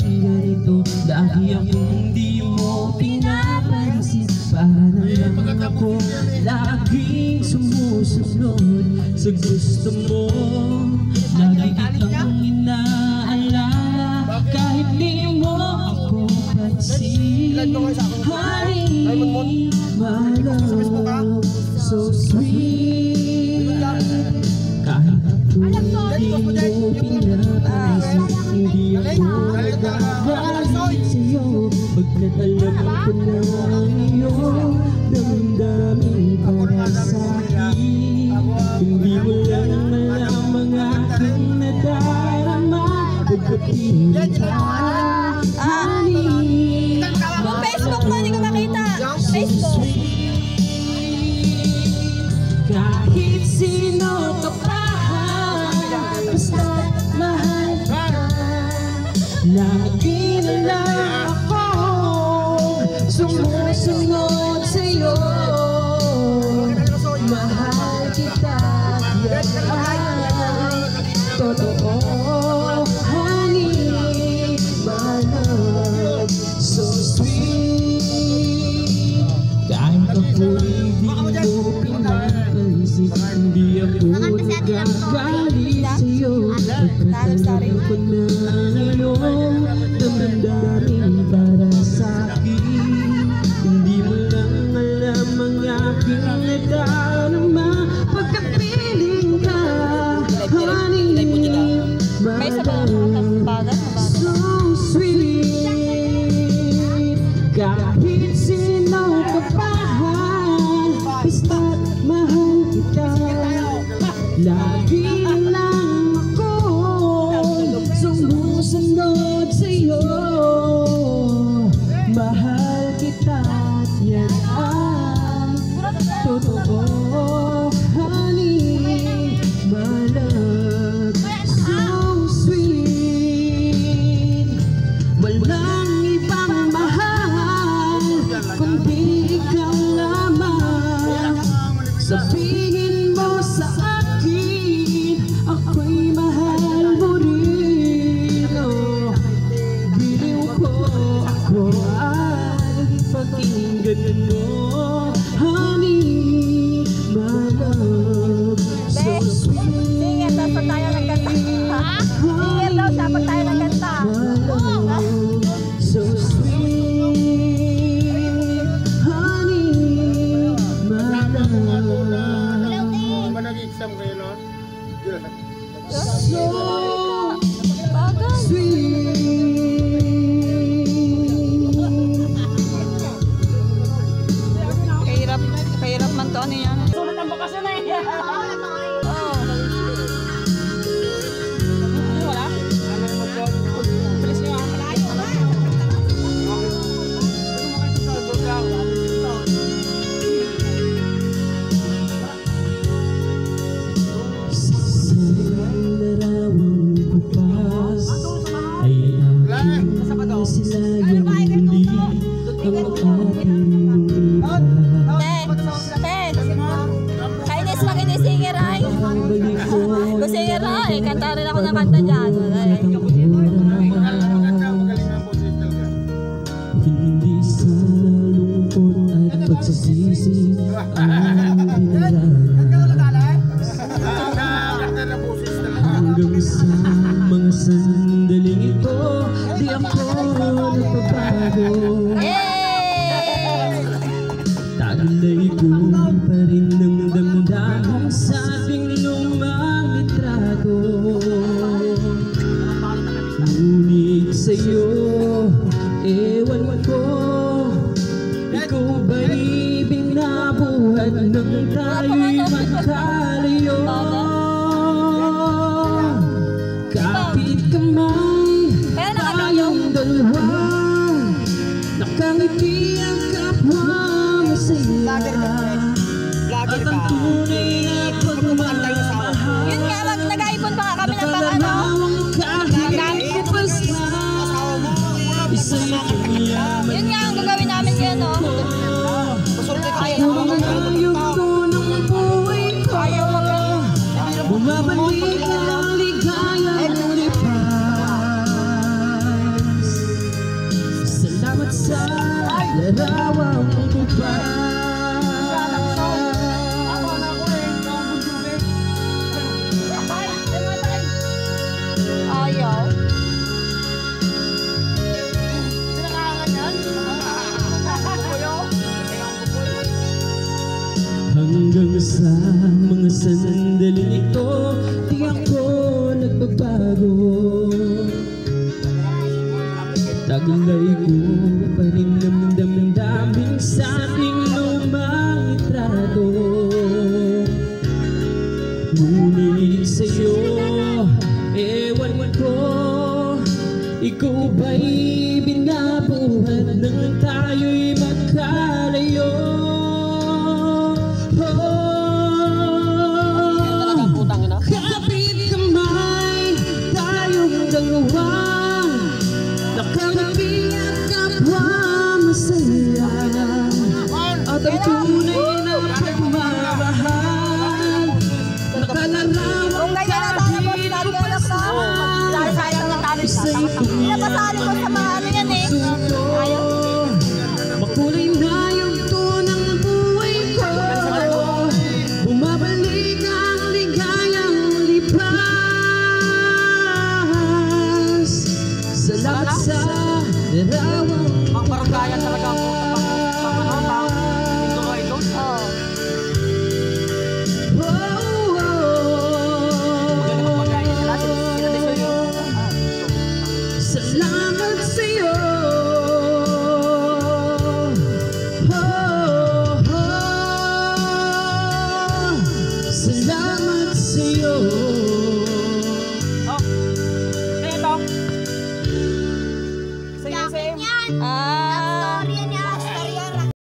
ganito, lagi akong di mo pinapansin. Para lang ako laging sumusunod sa gusto mo. Lagi kitang inaalala kahit di mo ako pansin. Honey, my love, so sweet. Kahit ako hindi mo pinapansin, hindi ako nagagalit sa'yo. Pagkat alam ko na ang iyong damdamin para sa'kin. Hindi mo lang alam ang aking nadarama. Pagkapilit ka, honey. Yung Facebook mo, hindi ko makita. Facebook. Kahit sino ka pa, basta mahal ka. Lagi na lang akong sumusunod sa'yo. Mahal kita, yan totoo. Honey, my love, so sweet. Kahit ako hindi mo pinapansin, hindi ako nagagalit sa'yo. Pagkatalan ko na ngayon, damdamin para sa'kin. Hindi mo lang alam ang aking nadarama. Pagkapiling ka, honey, my love, so sweet. Kahit sino ka pa, basta't mahal kita. Lagi lang ako sumusunod sa'yo. Mahal kita at yan ang totoo. Honey, my love, so sweet. Walang ibang mahal kundi ikaw lamang. Sabihin mo sa akin, ako'y mahal mo rin. Oh, giliw ko, ako ay pakinggan mo. Honey, my love, so sweet. Singit daw sa tayo ng kanta. Singit daw siya pag tayo ng kanta. My love, so sweet. Honey, my love, Exam kayo, no? so sweet. Kahirap man to, ano yan? Sulit ang bakasyon na yan. Wala? Bilis nyo ah. Sa larawang bukas ay aking silayang muli ang aking lumipas. Kainis makinisingir ay. Balik ko Kusingir ay. Kanta rin ako ng kanta dyan. hindi sa lungkot at pagsasisi ang dinaranas. Hanggang sa mga sandaling ito, di ako nagbabago. Taglay ko pa rin ng damdamin sa ating lumang litrato. Ngunit sa'yo, ewan ko, ikaw ba'y binabuhat nang tayo'y magkalayo? Kapit kamay, tayong dalawa, nakangiti ang kapwa masaya. At ang tunay na pagmamahal, Yun nga, nag-iPhone pa nga kami ng pang ano. kalalawang kahit basta isa'y kumiyaman. Yun nga ang gagawin namin yan, no? Ayaw ko ng buhay ko, bumabalik ang ligayang lipas. sa larawang tupa. Ayaw. Hanggang sa mga sandaling ito, di ako nagbabago. Taglay ko pa rin namdamdamin sa ating lumang litrato. Ngunit sa'yo, ewan ko, ikaw ba'y binabuhat nang tayo'y magkalayo? Kapit kamay, tayong dalawa, nakangiti at kapwa masaya. At ang tunay na pagmamahal, nakalarawan Kung kaya na tayo po, nagkanak na. Dahil sayang ng talo siya. Pinapasali ko sa mga ano yan eh. Ayaw. makulay na yung tunang buhay ko. Bumabalik ang ligayang lipas. Salamat sa larawang Ang baranggayan talaga po sa pang-ano, ito ko ito. Oo. Magaling ang pagkain sila, sila din yun. Salamat sa'yo. Salamat sa'yo. Oh, ito. Same. Ah.